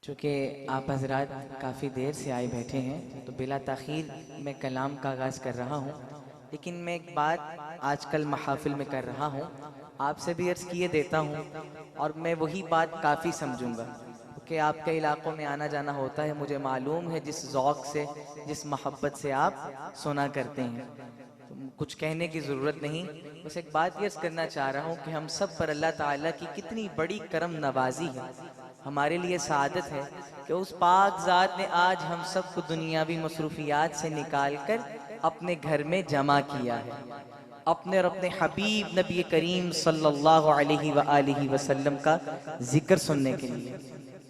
चूँकि आप हजरात काफ़ी देर से आए बैठे हैं तो बिला ताख़ीर मैं कलाम का आगाज़ कर रहा हूँ। लेकिन मैं एक बात आजकल महाफिल में कर रहा हूँ, आपसे भी अर्ज़ किए देता हूँ और मैं वही बात काफ़ी समझूंगा कि आपके इलाक़ों में आना जाना होता है। मुझे मालूम है जिस ज़ौक़ से, जिस मोहब्बत से आप सुना करते हैं, तो कुछ कहने की ज़रूरत नहीं। बस एक बात ये अर्ज़ करना चाह रहा हूँ कि हम सब पर अल्लाह ताला की कितनी बड़ी करम नवाजी है। हमारे लिए सादत है कि उस पाक ज़ात ने आज हम सबको दुनियावी मसरूफियात से निकाल कर अपने घर में जमा किया है, अपने और अपने हबीब नबी करीम सल्लल्लाहु अलैहि वसल्लम का जिक्र सुनने के लिए।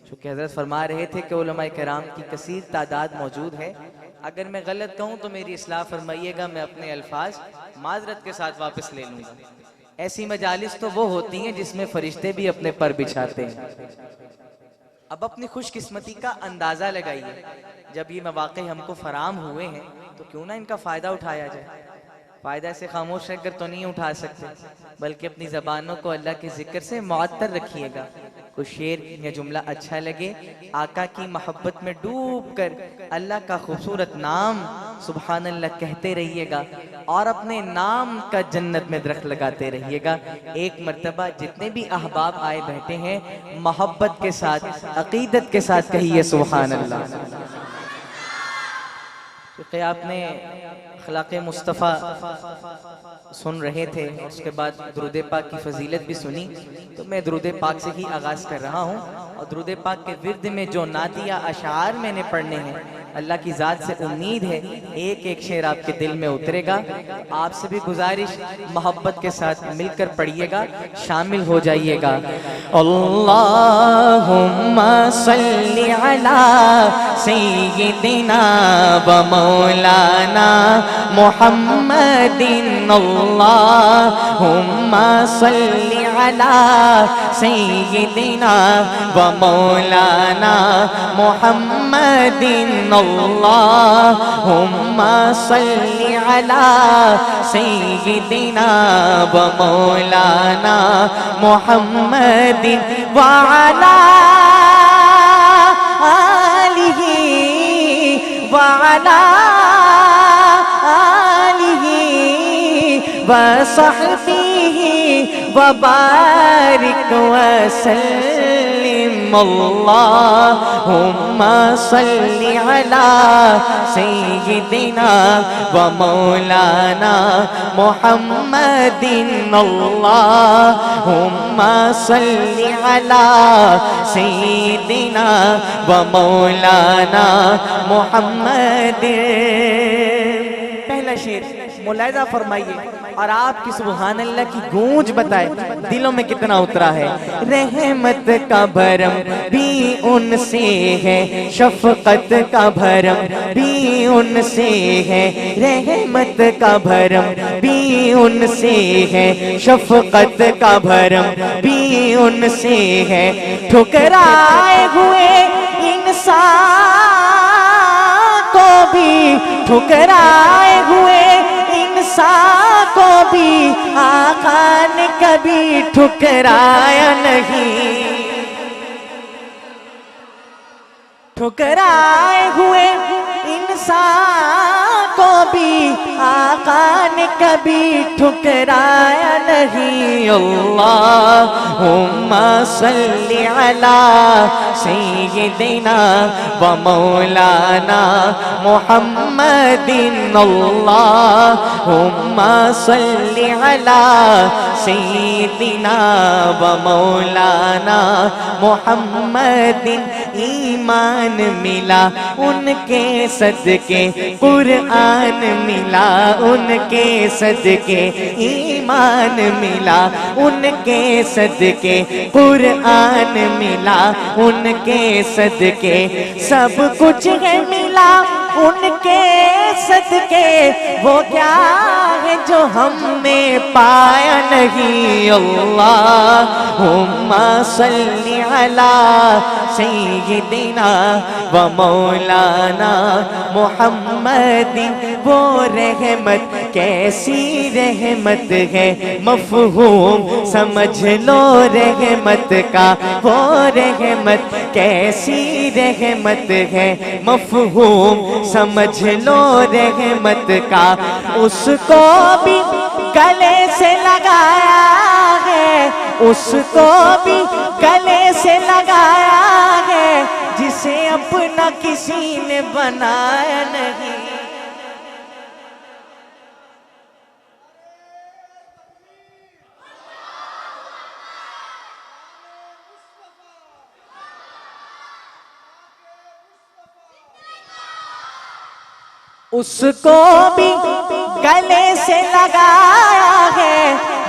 चूँकि हज़रत फरमा रहे थे कि उलमाए किराम की कसीर तादाद मौजूद है। अगर मैं गलत कहूँ तो मेरी इस्लाह फरमाइएगा, मैं अपने अल्फाज माजरत के साथ वापस ले लूँगा। ऐसी मजालिस तो वो होती हैं जिसमें फरिश्ते भी अपने पर बिछाते हैं। अब अपनी खुशकिस्मती का अंदाज़ा लगाइए, जब ये मौक़े हमको फराम हुए हैं तो क्यों ना इनका फ़ायदा उठाया जाए। फ़ायदा से खामोश रहकर तो नहीं उठा सकते, बल्कि अपनी ज़बानों को अल्लाह के ज़िक्र से मुअत्तर रखिएगा। कोई शेर या जुमला अच्छा लगे, आका की मोहब्बत में डूब कर अल्लाह का खूबसूरत नाम सुबहान अल्लाह कहते रहिएगा और अपने नाम का जन्नत में दरख्त लगाते रहिएगा। एक मर्तबा जितने भी अहबाब आए बैठे हैं, मोहब्बत के साथ, अकीदत के साथ कहिए सुबहान अल्लाह। क्योंकि आपने अखलाक़े मुस्तफ़ा सुन रहे थे और उसके बाद दुरूद पाक की फजीलत भी सुनी, तो मैं दुरूद पाक से ही आगाज़ कर रहा हूँ। और दुरूद पाक के विर्द में जो नातिया अशार मैंने पढ़ने हैं, अल्लाह की ज़ात से उम्मीद है एक एक शेर आपके दिल में उतरेगा। तो आपसे भी गुजारिश, मोहब्बत के साथ मिलकर पढ़िएगा, शामिल हो जाइएगा। अल्लाहुम्मा सल्ली अला सय्यिदिना व मौलाना मुहम्मदिन। अल्लाहुम्मा सल्ली अला सय्यिदिना व मौलाना मुहम्मदिन। अल्लाहुम्मा सल्ली अला सय्यिदिना व मौलाना मुहम्मदिन व अला आलिही व अला आलिही व सहबिही व बारिक व सल्लिम। अल्लाहुम्मा सल्ली अला सय्यिदिना व मौलाना मुहम्मदिन। अल्लाहुम्मा सल्ली अला सय्यिदिना व मौलाना मुहम्मदिन। पहला शेर मुलाहिज़ा फरमाइए और आपकी सुबहान अल्लाह की गूंज बताए दिलों में कितना उतरा है। रहमत का भरम भी उनसे है, शफकत का भरम भी उनसे है। रहमत का भरम भी उनसे है, शफकत का भरम भी उनसे है। ठुकराए हुए इंसान को भी, ठुकराए हुए इंसान को भी आका ने कभी ठुकराया नहीं। ठुकराए हुए इंसान को भी आका ने कभी ठुकराया नहीं। अल्लाहुम्मा सल्ली अला सय्यिदिना व मौलाना मुहम्मदिन। अल्लाहुम्मा सल्ली अला सय्यिदिना व मौलाना मुहम्मदिन। ईमान मिला उनके सदके, कुरान मिला उनके सदके। ईमान मिला उनके सदके, कुरान मिला उनके सदके। सब कुछ है मिला उनके सदके वो क्या है जो हमने पाया नहीं। अल्लाहुम्मा सल्ली अला सय्यिदिना व मौलाना मुहम्मदिन। वो रहमत कैसी रहमत है मफहूम समझ लो रहमत का। वो रहमत कैसी रहमत है मफहूम समझ लो रहमत का। उसको भी गले से लगाया है, उसको भी गले से लगाया है जिसे अपना किसी ने बनाया नहीं। उसको भी गले से लगाया है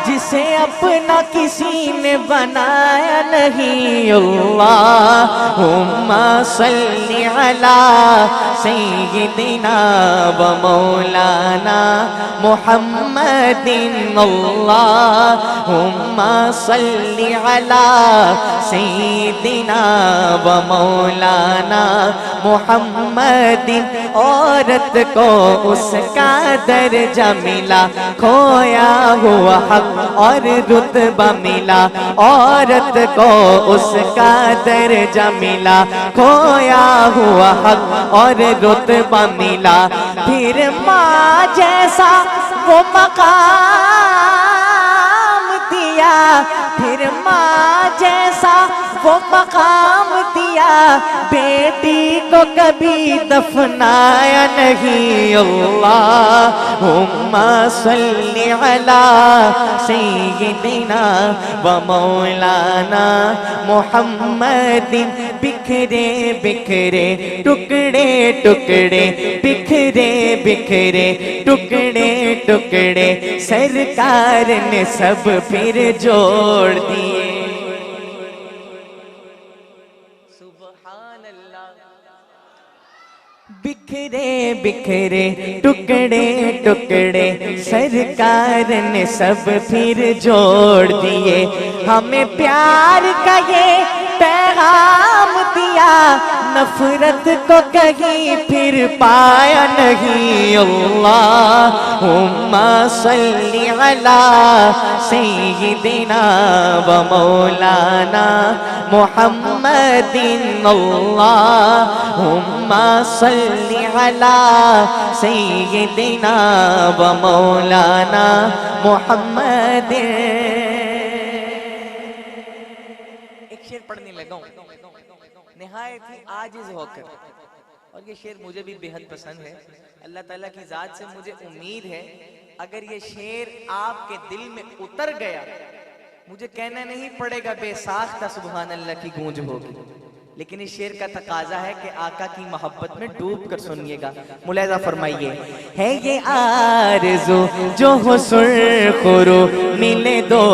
जिसे अपना किसी ने बनाया नहीं। अल्लाहुम्मा सल्ली अला सय्यिदिना व मौलाना मुहम्मदिन। अल्लाहुम्मा सल्ली अला सय्यिदिना व मौलाना मुहम्मदिन। औरत को उसका दर्जा मिला, खोया हुआ हक और रुतबा मिला। औरत को उसका दर्जा मिला, खोया हुआ हक और रुतबा मिला। फिर माँ जैसा वो मकाम दिया, फिर माँ जैसा वो मकाम दिया। बेटी को कभी दफनाया नहीं। अल्लाहुम्मा सल्ली अला सय्यिदिना व मौलाना मुहम्मदिन। बिखरे बिखरे टुकड़े टुकड़े, बिखरे बिखरे टुकड़े टुकड़े सरकार ने सब फिर जोड़ दिए। बिखरे बिखरे टुकड़े टुकड़े सरकार ने सब फिर जोड़ दिए। हमें प्यार का ये पैगाम दिया, नफरत को कहीं फिर पाया नहीं। अल्लाहुम्मा सल्ली अला सय्यिदिना व मौलाना मुहम्मदिन। अल्लाहुम्मा सल्ली अला सय्यिदिना व मौलाना मुहम्मदिन। एक शेर पढ़ने लगा हूं निहायत ही आजिज होकर, और ये शेर मुझे भी बेहद पसंद है। अल्लाह ताला की जात से मुझे उम्मीद है अगर ये शेर आपके दिल में उतर गया, मुझे कहना नहीं पड़ेगा बेसाख्ता सुभान अल्लाह की गूंज होगी। लेकिन इस शेर का तकाजा है कि आका की मोहब्बत में डूब कर सुनिएगा। मुलाहिजा फरमाइए। है ये आरज़ू जो हो सुर्खरू, मिले दो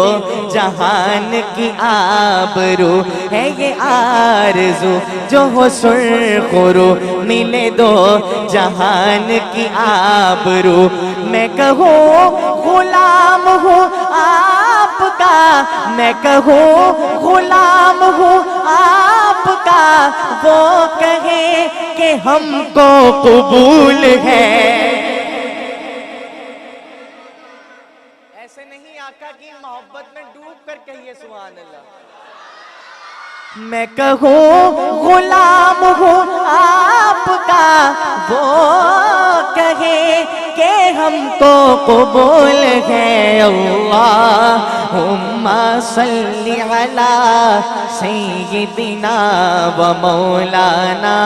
जहान की आबरू। है ये आरज़ू जो हो सुर्खरू, मिले दो जहान की आबरू। मैं कहूँ गुलाम हूँ आपका, मैं कहूँ गुलाम हूँ आपका। वो कहे कि हमको कबूल है। ऐसे नहीं, आका की मोहब्बत में डूब कर कहिए सुभान अल्लाह। मैं कहूँ गुलाम हूँ आपका, वो कहे कि हमको कबूल है। अल्लाहुम्मा सल्ली अला सय्यिदिना व मौलाना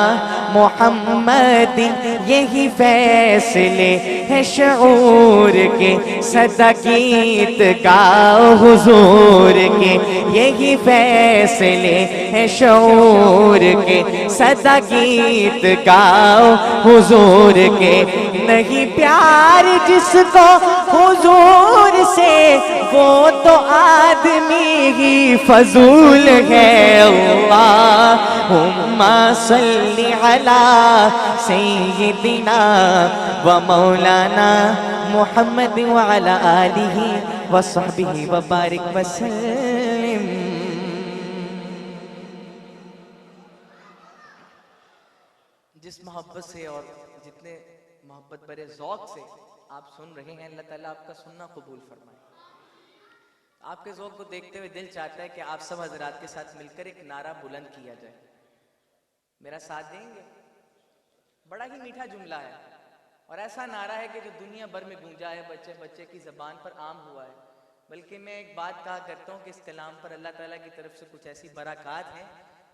मुहम्मदिन। यही फैसले है शऊर के, सदा गीत गाओ हुजूर के। यही फैसले है शऊर के, सदा गीत गाओ हुजूर के। नहीं प्यार जिसको हुजूर से, वो तो आदमी ही फजूल है। अल्लाहुम्मा सल्ली अला सय्यिदिना व मौलाना मुहम्मद व अला आलिहि व सहबिहि व बारिक व सल्लिम। जिस मोहब्बत से और जितने मोहब्बत भरे ज़ौक़ से आप सुन रहे हैं, अल्लाह ताला आपका सुनना कबूल फरमाए। आपके ज़ौक़ को देखते हुए दिल चाहता है कि आप सब हजरात के साथ मिलकर एक नारा बुलंद किया जाए। मेरा साथ देंगे? बड़ा ही मीठा जुमला है और ऐसा नारा है कि जो दुनिया भर में गूंजा है, बच्चे बच्चे की ज़बान पर आम हुआ है। बल्कि मैं एक बात कहा करता हूँ कि इस कलाम पर अल्लाह ताला की तरफ से कुछ ऐसी बरक़ात हैं,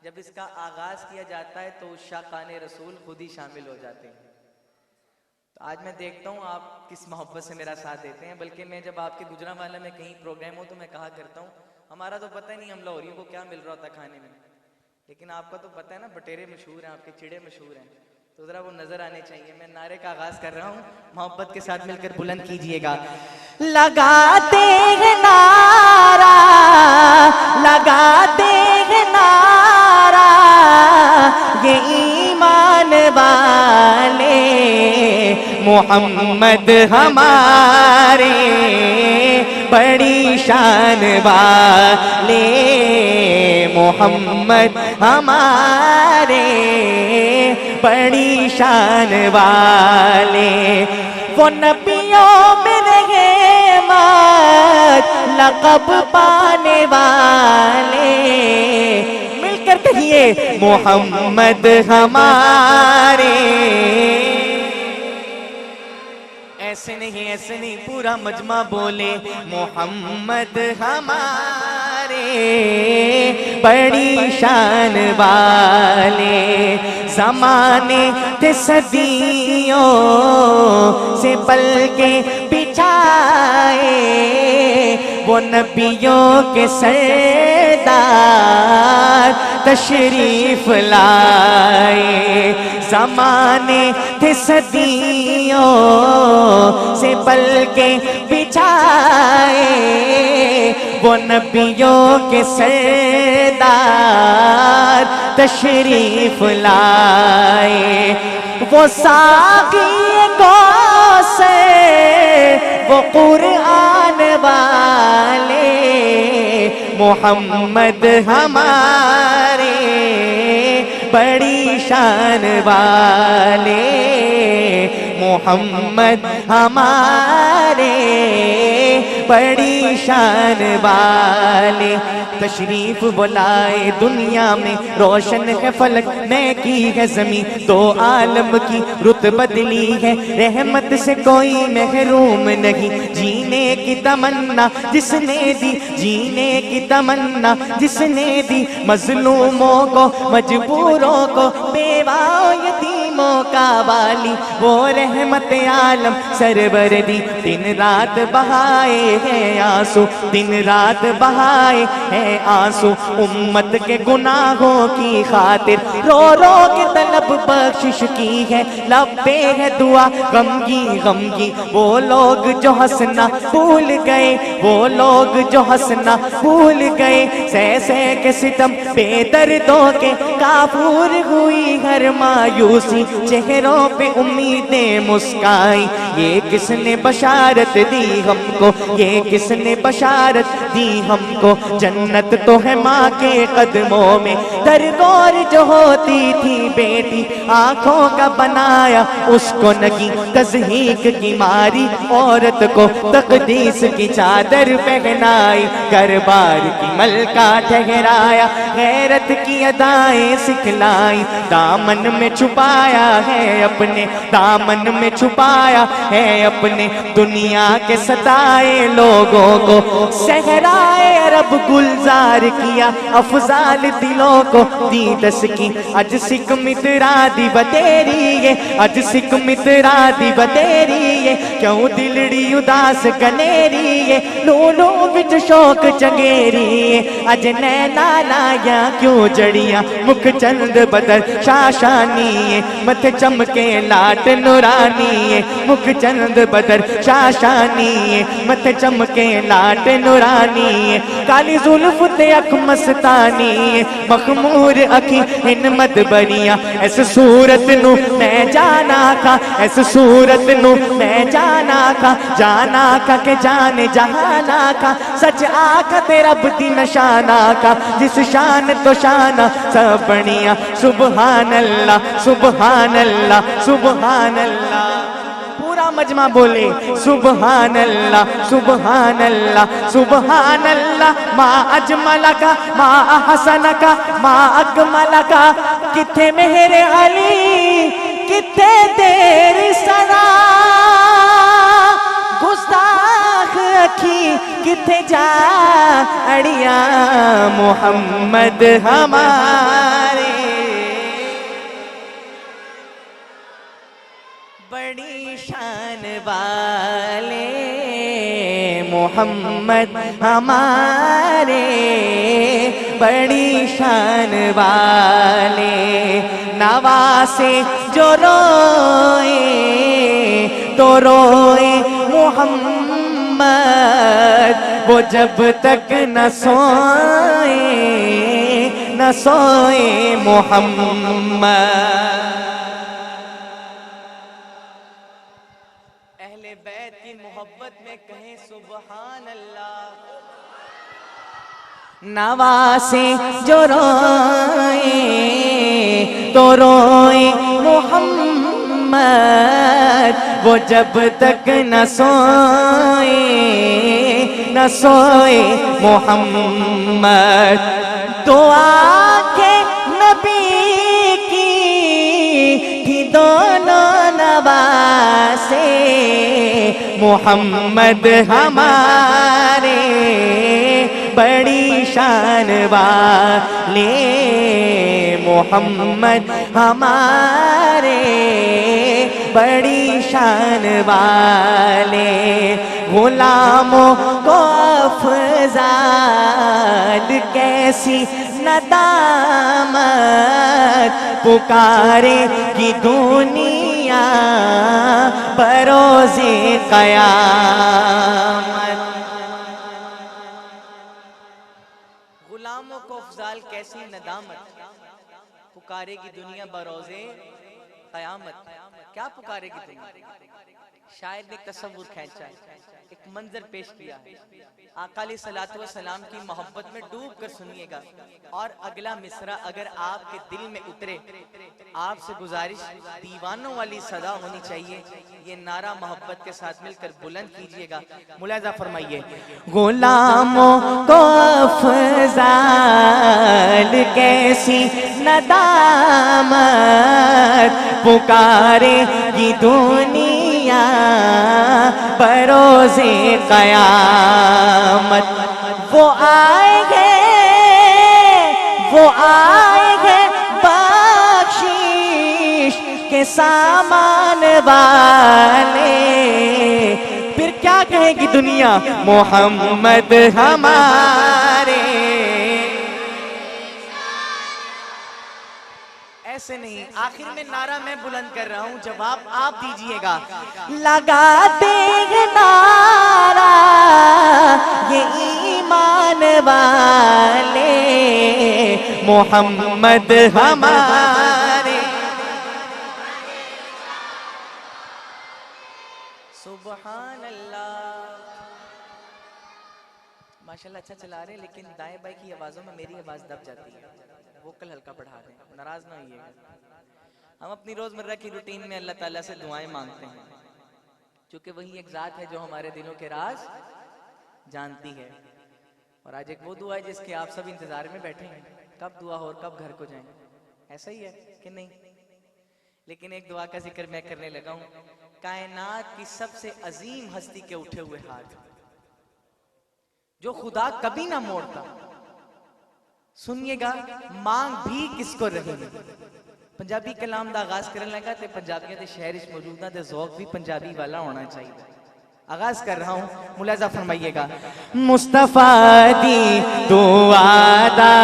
जब इसका आगाज़ किया जाता है तो शाक़ाने रसूल खुद ही शामिल हो जाते हैं। तो आज मैं देखता हूँ आप किस मोहब्बत से मेरा साथ देते हैं। बल्कि मैं जब आपके गुजरांवाला में कहीं प्रोग्राम हो तो मैं कहा करता हूँ, हमारा तो पता ही नहीं हम लाहौरियों को क्या मिल रहा होता खाने में, लेकिन आपका तो पता है ना, बटेरे मशहूर हैं, आपके चिड़े मशहूर हैं, तो ज़रा वो नज़र आने चाहिए। मैं नारे का आगाज़ कर रहा हूँ, मोहब्बत के साथ मिलकर बुलंद कीजिएगा। लगाते हैं नारा, लगाते हैं नारा, ये ईमान वाले मोहम्मद हमारे बड़ी शान वाले, मोहम्मद हमारे बड़ी शान वाले। वो नबियों में रहमत लक़ब पाने वाले, मिलकर कहिए मोहम्मद हमारे। ऐसे नहीं पूरा मजमा बोले मोहम्मद हमारे बड़ी शान वाले। ज़माने थे सदियों से पल के बिछाए, वो नबियों के सरदार तशरीफ लाए। ज़माने थे सदियों से पल के बिछाए, वो नबियों के सरदार तशरीफ लाए। वो साक़ी कौसर, वो कुरान वाले मोहम्मद हमारे बड़ी शान वाले, मोहम्मद हमारे बड़ी शान वाले। तशरीफ बुलाए दुनिया में, रोशन है फलक मैं की है ज़मीं, दो आलम की रुत बदली है, रहमत से कोई महरूम नहीं। जीने की तमन्ना जिसने दी, जीने की तमन्ना जिसने दी, मजलूमों को मजबूरों को बेवाओं यतीमों का वाली, वो रहमत आलम सरवर दी। दिन रात बहाए हैं आंसू, दिन रात बहाए हैं आंसू, उम्मत के गुनाहों की खातिर रो रो के तलब बख्शिश की है। लब्बे है दुआ गमगी गमगी, वो लोग जो हंसना भूल गए, वो लोग जो हंसना भूल गए। सह सह के सितम बेदर्दों के काफूर हुई हर मायूसी, चेहरों पे उम्मीदें मुस्काई। ये किसने बशारत दी हमको, ये किसने बशारत दी हमको, जन्नत तो है माँ के कदमों में। दरगोर जो होती थी बेटी, आंखों का बनाया उसको नगी, तज़हीक की मारी औरत को तकदीस की चादर पहनाई। घरबार की मलका ठहराया, गैरत की अदाएं सिखलाई। दामन में छुपाया है अपने, दामन में छुपाया है अपने, दुनिया के सताए लोगों को सहराए रब गुलजार किया। अफजाल दिलों को दी दस की, अज सिक मित्रा दी बतेरी है, अज सिक मित्रा दी बतेरी है। क्यों दिलड़ी उदास कनेरी है, लोलो विच शौक चंगेरी है। अज नैना लाया क्यों जड़िया, मुख चंद बदल शाशानी है। मथे चमके लाट नूरानी है, मुख चंद बदर शाशानी है, मथे चमके लाट नूरानी है, काली जुल्फ ते अख मस्तानी है, मखमूर अखी इन मत बरिया, ऐस सूरत नू मैं जाना का, ऐस सूरत नू मैं जाना का के जाने जहाना का, सच आका तेरा बुद्धि नशाना का, जिस शान तो शाना सब बढ़िया, सुबहान अल्लाह सुबहान अल्लाह सुबहान अल्लाह। पूरा मजमा बोले सुबहान अल्लाह सुबहान अल्लाह सुबहान अल्लाह। मा अजमल का मा हसन का मा अकमल का, किथे मेरे अली किथे देर सना, गुस्ताख अखी किथे जा अड़िया, मोहम्मद हमारे बड़ी शान वाले, मोहम्मद हमारे बड़ी शान वाले, नवासे जो रोए तो रोए मोहम्मद, वो जब तक न सोए मोहम्मद। अहले बैत की मोहब्बत में कहें सुबहान अल्लाह। नवासे जो रोए तो रोए मोहम्मद, वो जब तक न सोए मोहम्मद। दुआ के नबी की थी दोनों नवासे, मोहम्मद हमारे बड़ी शान वाले, मोहम्मद हमारे बड़ी शान वाले, गुलामों को अफजाल कैसी नदामत, पुकारे की दुनिया बरोज़े क़यामत। गुलामों को अफजाल कैसी नदामत, पुकारेगी दुनिया बरोज़े क़यामत। क्या पुकारेगी दुनिया? शायर ने तसव्वुर खींचा, एक मंजर पेश किया। आका अलैहिस्सलातु वस्सलाम की मोहब्बत में डूब कर सुनिएगा, और अगला मिसरा अगर आपके दिल में उतरे, आपसे गुजारिश दीवानों वाली सदा होनी चाहिए, ये नारा मोहब्बत के साथ मिलकर बुलंद कीजिएगा। मुलाज़ा फरमाइए, गुलामों को अफजाल कैसी नदामत, पुकारे की दुनिया बरोज़े क़यामत। वो आएंगे बख्शीश के सामान वाले, फिर क्या कहेगी दुनिया? मोहम्मद हमारे। ऐसे नहीं, आखिर में नारा मैं बुलंद कर रहा हूं, जवाब आप दीजिएगा। लगा देंगे नारा ये ईमान वाले, मोहम्मद हमारे। सुभान अल्लाह। माशाल्लाह अच्छा चला रहे, लेकिन दाएं बाएं की आवाजों में मेरी आवाज दब जाती है, वोकल हल्का बढ़ा रहे हैं, नाराज ना होइएगा। हम अपनी रोजमर्रा की रूटीन में अल्लाह ताला से दुआएं मांगते हैं, क्योंकि वही एक जात है जो हमारे दिलों के राज जानती है। और आज एक वो दुआ है जिसके आप सब इंतजार में बैठे हैं, कब दुआ हो और कब घर को जाएं। ऐसा ही है कि नहीं? लेकिन एक दुआ का जिक्र मैं करने लगा हूं, कायनात की सबसे अजीम हस्ती के उठे हुए हाथ, जो खुदा कभी ना मोड़ता। सुनिएगा, मांग भी किसको रहेगी। पंजाबी कलाम दा आगाज करने लगा ते पंजाबियों के शहर में मौजूदा ते ज़ौक़ भी पंजाबी वाला होना चाहिए। आगाज कर रहा हूं, मुलाज़ा फरमाइएगा। मुस्तफा दी दुआ दा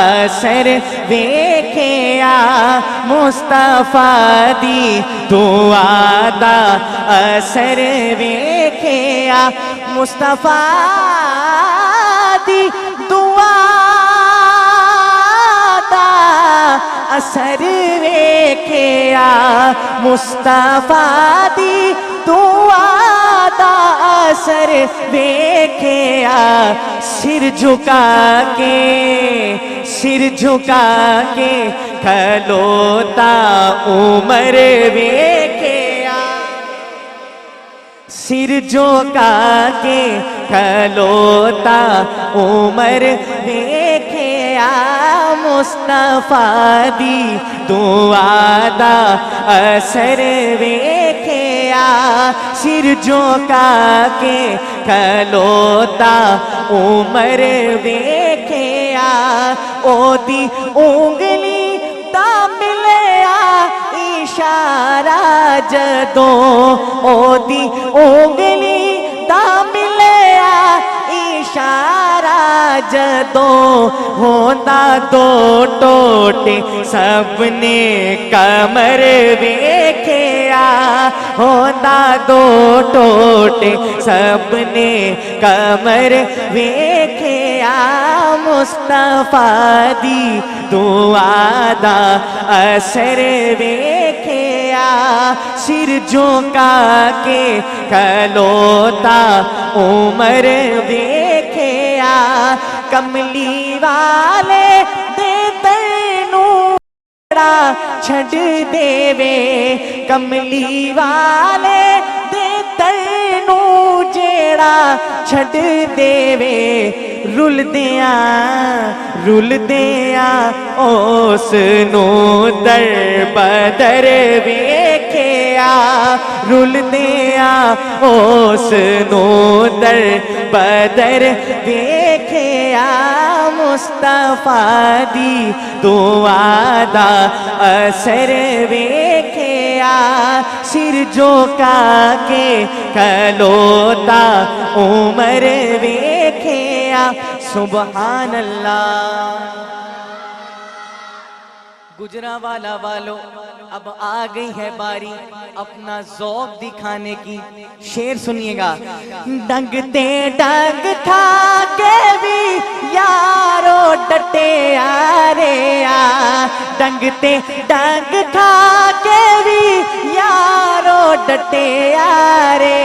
असर वेख वेखिया मुस्तफा दी दुआ दा असर वेखिया मुस्तफा दी दुआ दा असर वेखिया मुस्तफा दी दुआ दा असर वेखिया सिर झुका के खलोता उमर वेखिया सिर झुका के खलोता उमर वेखिया मुस्तफा दी दुआ दा असर वेखिया सिर झुका के खलोता उमर वेखिया ओदी उंगली दा मिलिया इशारा जदों ओदी उंगली दा मिलिया इशारा जदों होंदा दो टोटे सबने कमर वेखिया होंदा दो टोटे सबने कमर वेखिया मुस्तफा दी दुआ दा असर वेखिया सिर झुका के खलोता उमर वेखिया कमली वाले दे तैनू छड़ देवे कमली वाले दे तैनू जेड़ा छड़ देवे रुलदियां उस नू दर बदर वेखिया रुलदियां उस नू दर बदर वेखिया मुस्तफा दी दुआ दा असर वेखिया सिर झुका के खलोता उमर वेखिया सुबहान अल्लाह। गुजरांवाला वालों अब आ गई है बारी अपना ज़ौक़ दिखाने की। शेर सुनिएगा। डंगते डंग खा के भी यारो डटे यारे या डंगते डंग खा के भी यारो डटे यारे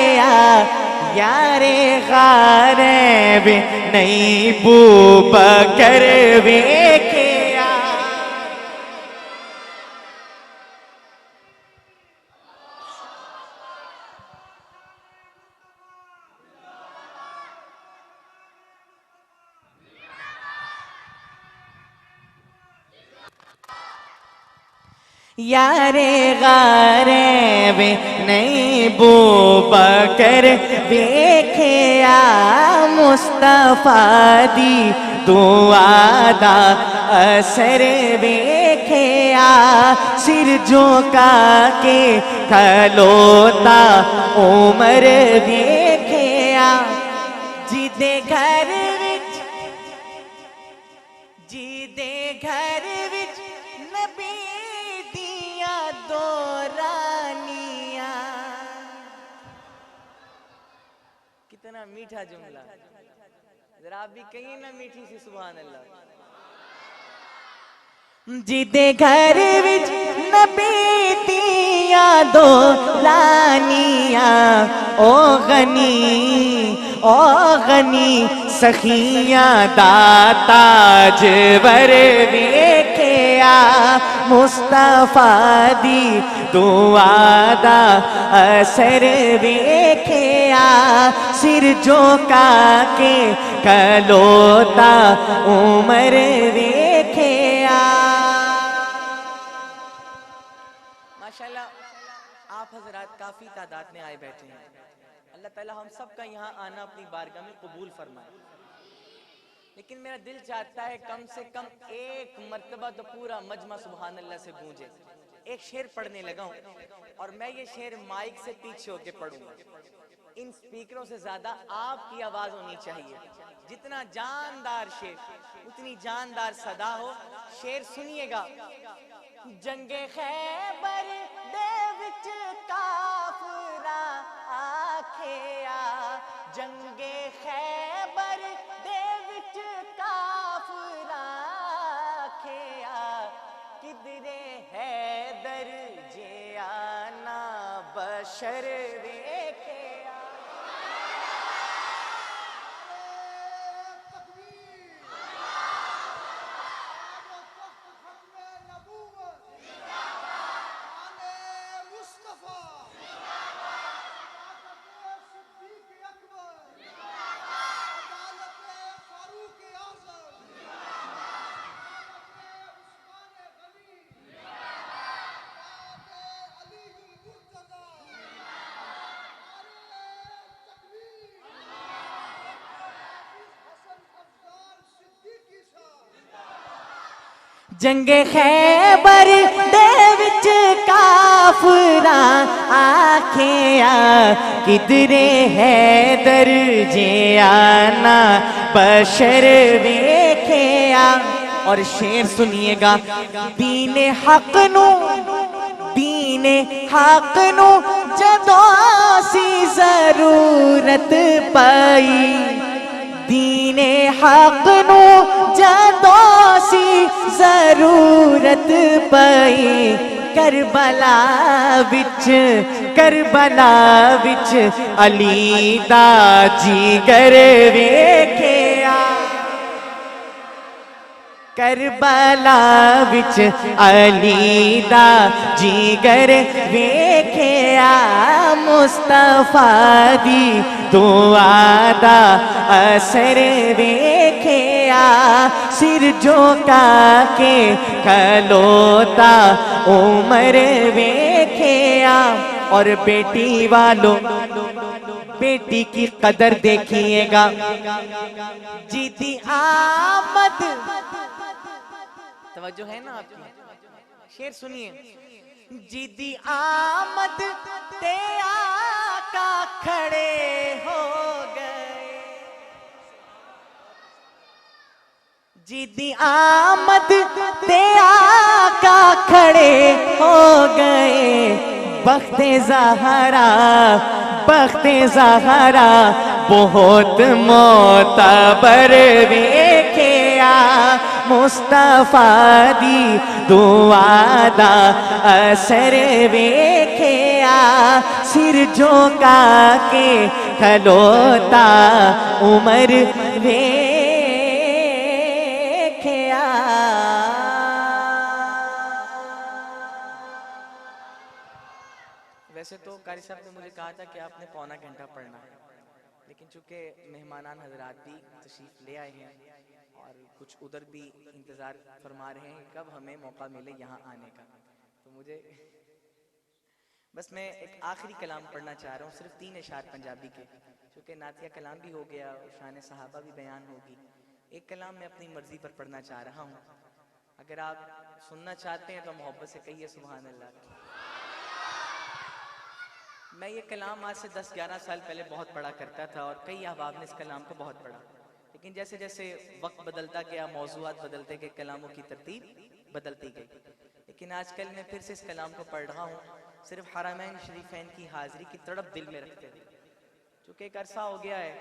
यारे गारे वे नहीं बू बकर वेखिया यारे गारे वे नहीं बू बकर वेखिया मुस्तफा दी दुआ दा असर वेखिया सिर झुका के खलोता उमर वेखिया जिदे घर विच नबी दिया दो रानियां। कितना मीठा जुमला, जरा आप भी कहिए ना मीठी सी सुभान अल्लाह। जिदे घर विच नबी दिया दो रानियां ओ गनी सखियां दाता जबर वेखिया मुस्तफा दी दुआ दा असर वेखिया सिर झुका के खलोता उमर वेखिया। माशाल्लाह आप हजरात काफी तादाद में आए बैठे हैं। अल्लाह ताला हम सब का यहाँ आना अपनी बारगाह में कबूल फरमाए। लेकिन मेरा दिल चाहता है कम से कम एक मर्तबा तो पूरा मजमा सुभान अल्लाह से गूंजे। एक शेर पढ़ने लगा हूँ और मैं ये शेर माइक से पीछे होके पढ़ूंगा। इन स्पीकरों से ज्यादा आपकी आवाज होनी चाहिए। जितना जानदार शेर उतनी जानदार सदा हो। शेर सुनिएगा। जंगे खैबर दे विच काफरा आखिया, जंगे खैबर दे विच काफरा आखिया, किधरे हैदर जे आना बशर वेखिया। जंगे खैबर दे विच काफरा आखिया, किधरे हैदर जे आना बशर वेखिया। और शेर सुनिएगा। दीने हक नू जदों सी जरूरत पाई, दीने हक नू जदों सी जरूरत पई, करबला विच अली दा जिगर वेखिया, करबला विच अली दा जिगर वेखिया। मुस्तफा दी दुआ दा असर वेखिया, सिर झुका के खलोता उमर वेखिया। और बेटी वालों, बेटी की कदर देखिएगा। जीती आमद, तवज्जो है ना आपकी? शेर सुनिए। जीती आमद ते आका खड़े हो गए, जीती आमद ते आका खड़े हो गए। बख्ते ज़हरा बहुत मोतबर वेखिया, मुस्तफा दी दुआ दा असर वेखिया। सिर झुका के खलोता उमर वेखिया। वैसे तो कारी साहब ने मुझे कहा था कि आपने पौना घंटा पढ़ना है, लेकिन चूंकि मेहमानान हजरात भी तशरीफ ले आए हैं और कुछ उधर भी इंतज़ार फरमा रहे हैं कब हमें मौका मिले यहाँ आने का, तो मुझे बस मैं एक आखिरी कलाम पढ़ना चाह रहा हूँ, सिर्फ 3 इशार पंजाबी के, चूँकि नातिया कलाम भी हो गया और शान सहाबा भी बयान होगी। एक कलाम मैं अपनी मर्जी पर पढ़ना चाह रहा हूँ, अगर आप सुनना चाहते हैं तो मोहब्बत से कहिए सुभान अल्लाह। मैं ये कलाम आज से 10-11 साल पहले बहुत पढ़ा करता था और कई अहबाब ने इस कलाम को बहुत पढ़ा, लेकिन जैसे जैसे वक्त बदलता गया, मौज़ूआत बदलते गए, कलामों की तरतीब बदलती गई। लेकिन आजकल मैं फिर से इस कलाम को पढ़ रहा हूँ, सिर्फ हरमैन शरीफैन की हाज़िरी की तड़प दिल में रखते हुए, चूँकि एक अरसा हो गया है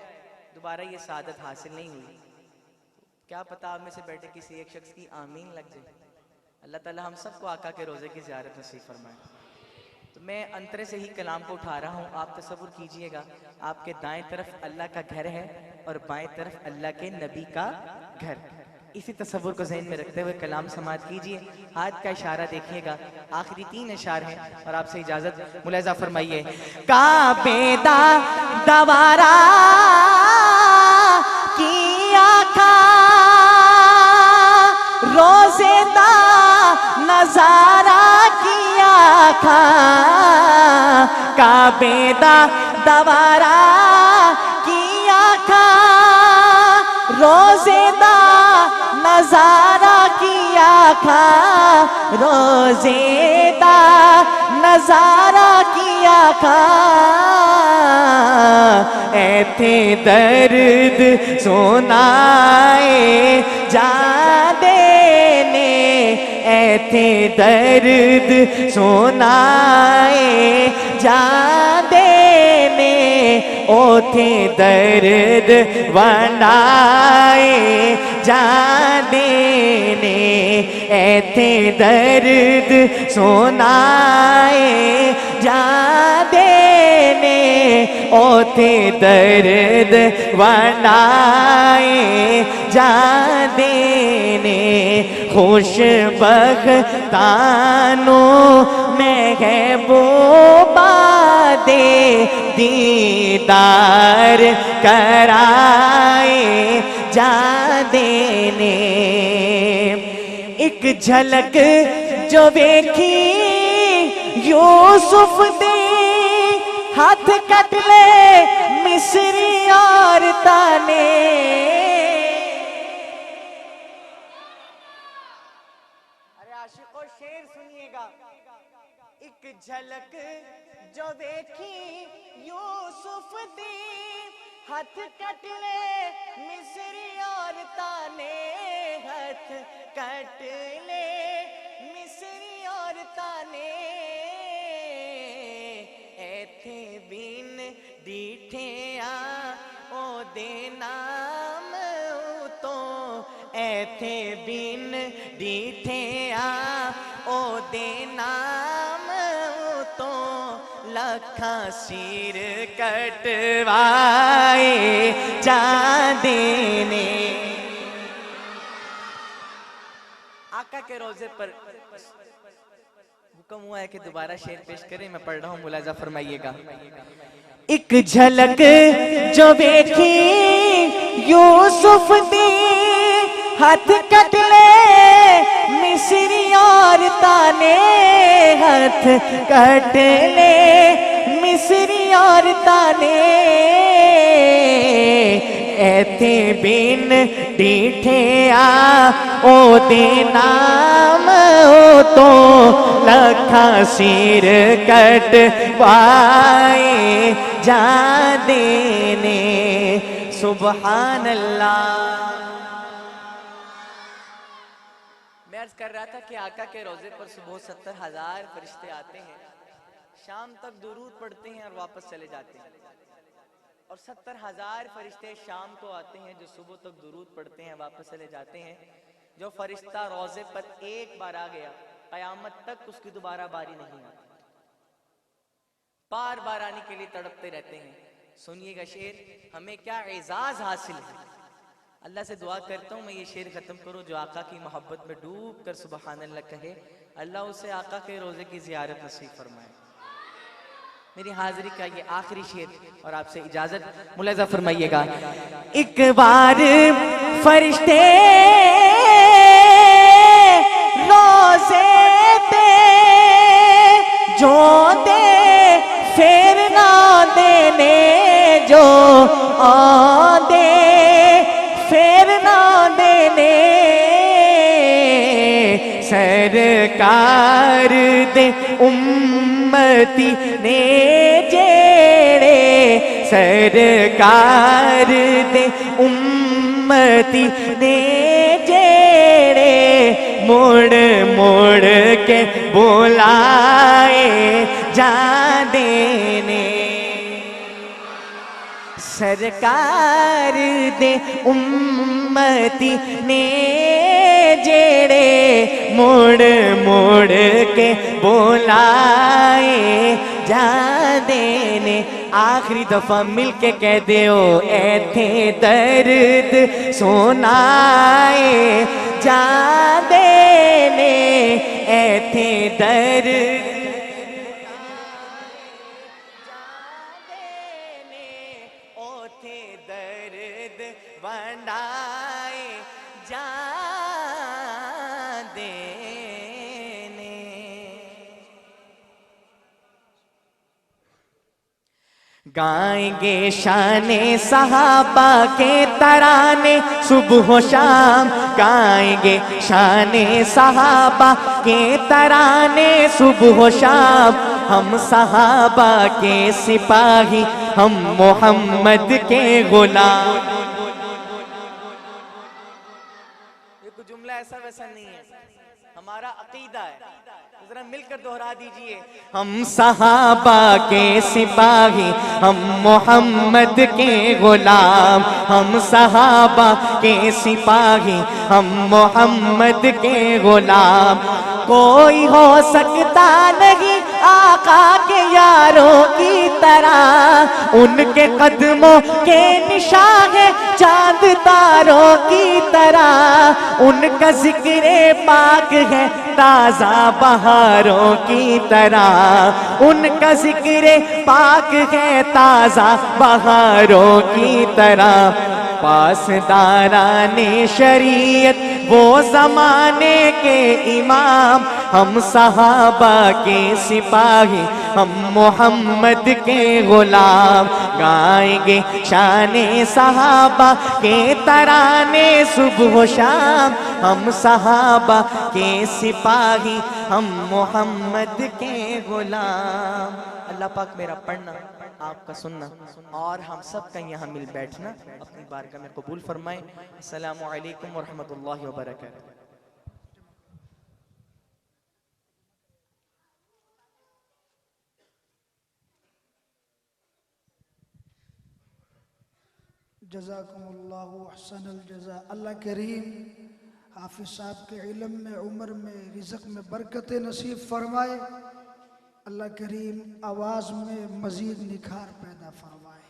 दोबारा ये सादत हासिल नहीं हुई। क्या पता आप में से बैठे किसी एक शख्स की आमीन लग जाए। अल्लाह ताला हम सबको आका के रोज़े की ज़ियारत नसीब फरमाए। तो मैं अंतरे से ही कलाम को उठा रहा हूँ, आप तसव्वुर कीजिएगा आपके दाएं तरफ अल्लाह का घर है और बाएं तरफ अल्लाह के नबी का घर। इसी तसव्वुर को ज़हन में रखते हुए कलाम समाअत कीजिए। हाथ का इशारा देखिएगा, आखिरी 3 इशार हैं और आपसे इजाज़त मुलाहिज़ा फरमाइए। काबेदा दवारा की आखा, रोज़ेदा नजारा किया था, काबेदा दवारा किया था, रोज़ेदा नजारा किया आखा रोजेदा नजारा की आखा ऐथे दर्द सुनाए जा देने ऐथे दर्द सुनाए जा देने ओथे दर्द वंडाए जा देने ऐथे दर्द सुनाए जा देने ओथे दर्द वंडाए जा देने खुश बख्तानो महबूबा दे दीदार कराए जा देने एक झलक जो वेखी यूसुफ दे हाथ कट ले मिस्री औरतां ने आशिकों शेर सुनिएगा एक झलक जो देखी यूसुफ दी हाथ कट ले मिस्री औरतां ने हाथ कट ले मिस्री औरतां ने ऐथे बिन डीठे ओ दे नाम तो ऐथे बिन डीठे ओ दे नाम तो लखा सिर कटवाए जा देने आका के रोजे पर हुक्म हुआ है कि दोबारा शेर पेश करें। मैं पढ़ रहा हूँ, मुलाजा फरमाइएगा। एक झलक जो देखी यूसुफ दी हाथ कट ले मिस्री औरतां ने हाथ कट ले मिस्री औरतां ने ऐथे बिन डीठे ओ दे नाम तो लखा सिर कट पाए जा देने सुबहान अल्लाह। मैं अर्ज कर रहा था कि आका के रोजे पर सुबह 70,000 फरिश्ते आते हैं, शाम तक दुरूद पढ़ते हैं और वापस चले जाते हैं। और 70,000 फरिश्ते शाम को आते हैं जो सुबह तक दुरूद पढ़ते हैं, वापस चले जाते हैं। जो फरिश्ता रोजे पर एक बार आ गया कयामत तक उसकी दोबारा बारी नहीं आती, बार बार आने के लिए तड़पते रहते हैं। सुनिएगा शेर, हमें क्या एजाज हासिल है। अल्लाह से दुआ करता हूँ मैं ये शेर खत्म करूँ जो आका की मोहब्बत में डूब कर सुबहान अल्लाह कहे, अल्लाह उसे आका के रोजे की जियारत नसीब फरमाए। मेरी हाजिरी का ये आखिरी शेर और आपसे इजाजत, मुलाजा फरमाइएगा। एक बार फरिश्ते रोजे दे जो दे फिर ना देने जो दे फिर ना देने सरकार दे उम्मती ने जेड़े सरकार दे उम्मती ने जेड़े मोड़ मोड़ के बुलाए जा देने सरकार दे उम्मती ने जेड़े मोड़ मोड़ के बुलाए जा देने। आखिरी दफा मिलके कह दो ऐथे दर्द सुनाए जा देने ऐथे दर्द वंडाए जा देने। गाएंगे शाने सहाबा के तराने सुबह शाम, गाएंगे शाने सहाबा के तराने सुबह शाम। हम सहाबा के सिपाही, हम मोहम्मद के गुलाम। ये कोई जुमला ऐसा वैसा नहीं है, हमारा अकीदा है, जरा मिलकर दोहरा दीजिए। हम सहाबा के सिपाही, हम मोहम्मद के गुलाम। हम सहाबा के सिपाही, हम मोहम्मद के गुलाम। कोई हो सकता नहीं आका के यारों की तरह, उनके कदमों के निशान है चांद तारों की तरह। उनका जिक्र पाक है ताजा बहारों की तरह, उनका जिक्र पाक है ताजा बहारों की तरह। पासदाराने शरीयत वो जमाने के इमाम, हम सहाबा के सिपाही, हम मोहम्मद के गुलाम। गाएंगे शाने सहाबा के तराने सुबह शाम। हम सहाबा के सिपाही, हम मोहम्मद के गुलाम। अल्लाह पाक मेरा पढ़ना, आपका सुनना और हम सब का यहाँ मिल बैठना अपनी बारगाह में कबूल फरमाएं। अस्सलामु अलैकुम व रहमतुल्लाहि व बरकातहू। जज़ाकुमुल्लाहु अहसनुल जज़ा। अल्लाह करीम हाफिज साहब के इल्म में, उम्र में, रिज़्क़ में बरकत नसीब फरमाए। अल्लाह करीम आवाज़ में मज़ीद निखार पैदा फरमाए।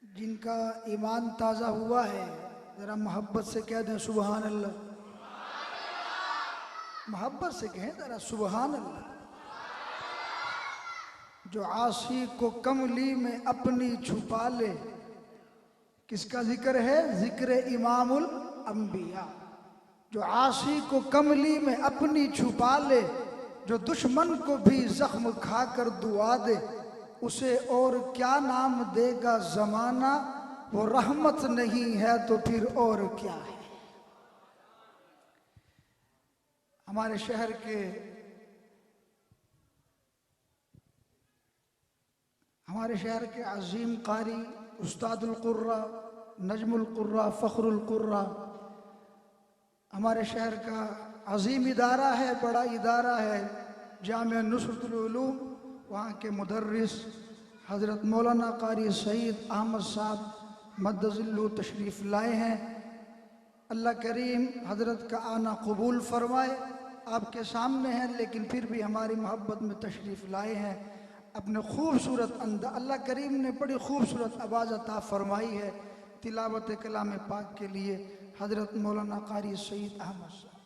जिनका ईमान ताज़ा हुआ है ज़रा मोहब्बत से कह दें सुबहान अल्लाह। मोहब्बत से कहें ज़रा सुबहान अल्लाह। जो आशी को कमली में अपनी छुपा ले, किसका जिक्र है? जिक्र इमामुल अंबिया। जो आशी को कमली में अपनी छुपा ले, जो दुश्मन को भी जख्म खाकर दुआ दे, उसे और क्या नाम देगा जमाना? वो रहमत नहीं है तो फिर और क्या है? हमारे शहर के अजीम कारी उस्तादुल कुर्रा, नजमुल कुर्रा, फ़ख्रुल कुर्रा, हमारे शहर का अजीम इदारा है, बड़ा इदारा है जामिया नुसरतुल उलूम। वहाँ के मुदर्रिस हज़रत मौलाना कारी सईद अहमद साहब मद्दज़िल्लु तशरीफ़ लाए हैं। अल्लाह करीम हज़रत का आना कबूल फरमाए। आपके सामने हैं लेकिन फिर भी हमारी मोहब्बत में तशरीफ़ लाए हैं। अपने खूबसूरत अल्लाह करीम ने बड़ी खूबसूरत आवाज़ अता फरमाई है तिलावत कलाम पाक के लिए। हज़रत मौलाना कारी सईद अहमद साहब।